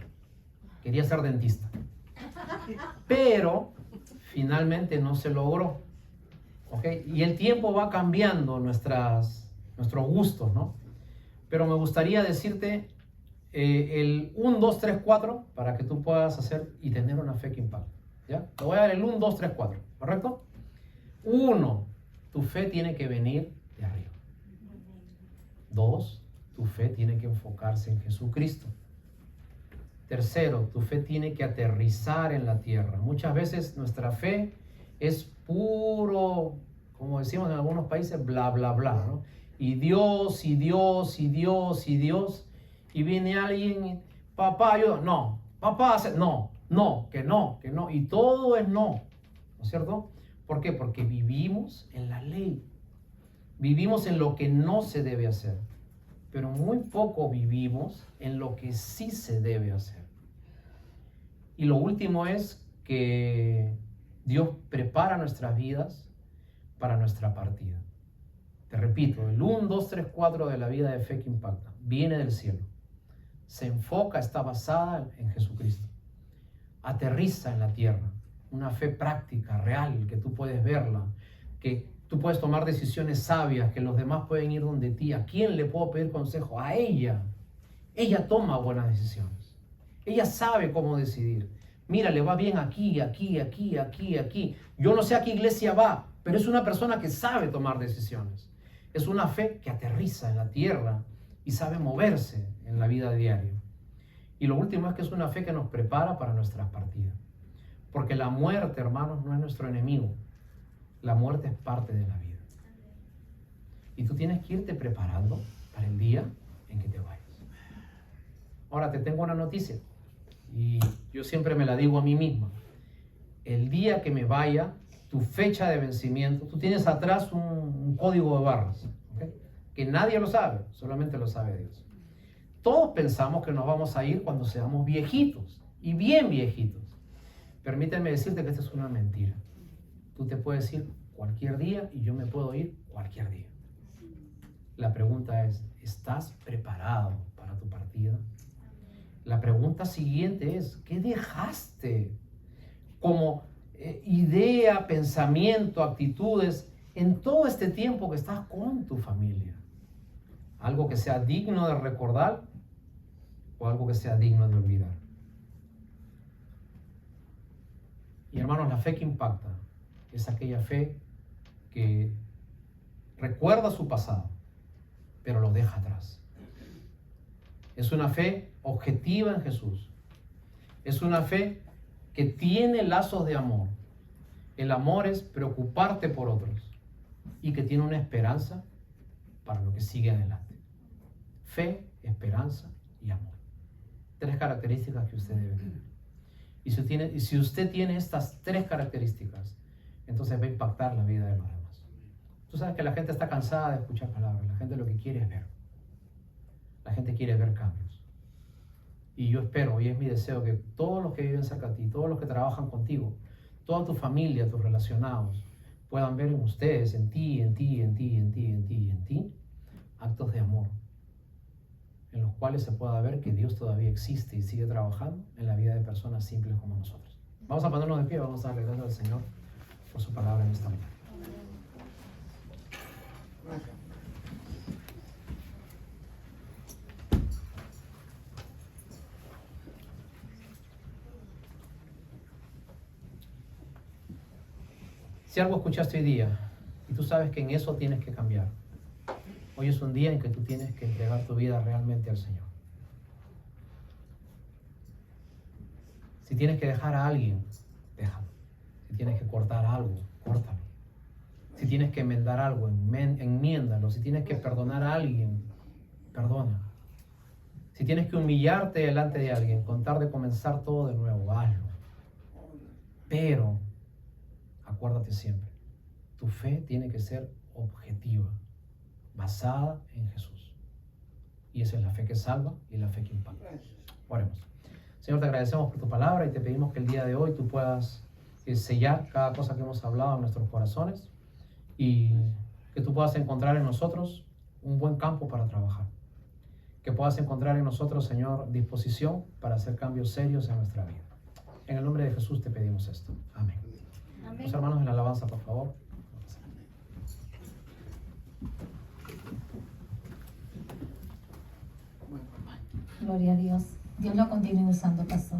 Quería ser dentista. Pero finalmente no se logró. ¿Okay? Y el tiempo va cambiando nuestros gustos, ¿no? Pero me gustaría decirte el 1, 2, 3, 4 para que tú puedas hacer y tener una fe que impacte. ¿Ya? Te voy a dar el 1, 2, 3, 4. ¿Correcto? 1. Tu fe tiene que venir de arriba. 2. Tu fe tiene que enfocarse en Jesucristo. 3. Tu fe tiene que aterrizar en la tierra. Muchas veces nuestra fe es puro, como decimos en algunos países, bla, bla, bla, ¿no? Y Dios, y Dios, y Dios, y Dios. Y viene alguien, papá, yo, no, papá, no, que no. Y todo es no es cierto? ¿Por qué? Porque vivimos en la ley. Vivimos en lo que no se debe hacer. Pero muy poco vivimos en lo que sí se debe hacer. Y lo último es que Dios prepara nuestras vidas para nuestra partida. Te repito, el 1, 2, 3, 4 de la vida de fe que impacta viene del cielo. Se enfoca, está basada en Jesucristo. Aterriza en la tierra. Una fe práctica, real, que tú puedes verla, que tú puedes tomar decisiones sabias, que los demás pueden ir donde ti. ¿A quién le puedo pedir consejo? A ella. Ella toma buenas decisiones. Ella sabe cómo decidir. Mira, le va bien aquí. Yo no sé a qué iglesia va, pero es una persona que sabe tomar decisiones. Es una fe que aterriza en la tierra y sabe moverse en la vida diaria. Y lo último es que es una fe que nos prepara para nuestras partidas. Porque la muerte, hermanos, no es nuestro enemigo. La muerte es parte de la vida. Y tú tienes que irte preparando para el día en que te vayas. Ahora te tengo una noticia. Y yo siempre me la digo a mí misma. El día que me vaya, tu fecha de vencimiento, tú tienes atrás un código de barras, ¿okay? Que nadie lo sabe, solamente lo sabe Dios. Todos pensamos que nos vamos a ir cuando seamos viejitos, y bien viejitos. Permíteme decirte que esta es una mentira. Tú te puedes ir cualquier día y yo me puedo ir cualquier día. La pregunta es, ¿estás preparado para tu partida? La pregunta siguiente es, ¿qué dejaste como idea, pensamiento, actitudes en todo este tiempo que estás con tu familia? ¿Algo que sea digno de recordar o algo que sea digno de olvidar? Y hermanos, la fe que impacta es aquella fe que recuerda su pasado, pero lo deja atrás. Es una fe objetiva en Jesús. Es una fe que tiene lazos de amor. El amor es preocuparte por otros y que tiene una esperanza para lo que sigue adelante. Fe, esperanza y amor. 3 características que usted debe tener. Y si usted tiene estas 3 características, entonces va a impactar la vida de los demás. Tú sabes que la gente está cansada de escuchar palabras. La gente lo que quiere es ver. La gente quiere ver cambios. Y yo espero, y es mi deseo, que todos los que viven cerca de ti, todos los que trabajan contigo, toda tu familia, tus relacionados, puedan ver en ustedes, en ti, actos de amor, en los cuales se pueda ver que Dios todavía existe y sigue trabajando en la vida de personas simples como nosotros. Vamos a ponernos de pie, vamos a darle gracias al Señor por su palabra en esta mañana. Si algo escuchaste hoy día y tú sabes que en eso tienes que cambiar, hoy es un día en que tú tienes que entregar tu vida realmente al Señor. Si tienes que dejar a alguien, déjalo. Si tienes que cortar algo, córtalo. Si tienes que enmendar algo, enmiéndalo. Si tienes que perdonar a alguien, perdona. Si tienes que humillarte delante de alguien, contar de comenzar todo de nuevo, hazlo. Pero acuérdate siempre, tu fe tiene que ser objetiva, basada en Jesús. Y esa es la fe que salva y la fe que impacta. Oremos. Señor, te agradecemos por tu palabra y te pedimos que el día de hoy tú puedas sellar cada cosa que hemos hablado en nuestros corazones y que tú puedas encontrar en nosotros un buen campo para trabajar. Que puedas encontrar en nosotros, Señor, disposición para hacer cambios serios en nuestra vida. En el nombre de Jesús te pedimos esto. Amén. Los hermanos en la alabanza, por favor. Gloria a Dios. Dios lo continúe usando, pastor.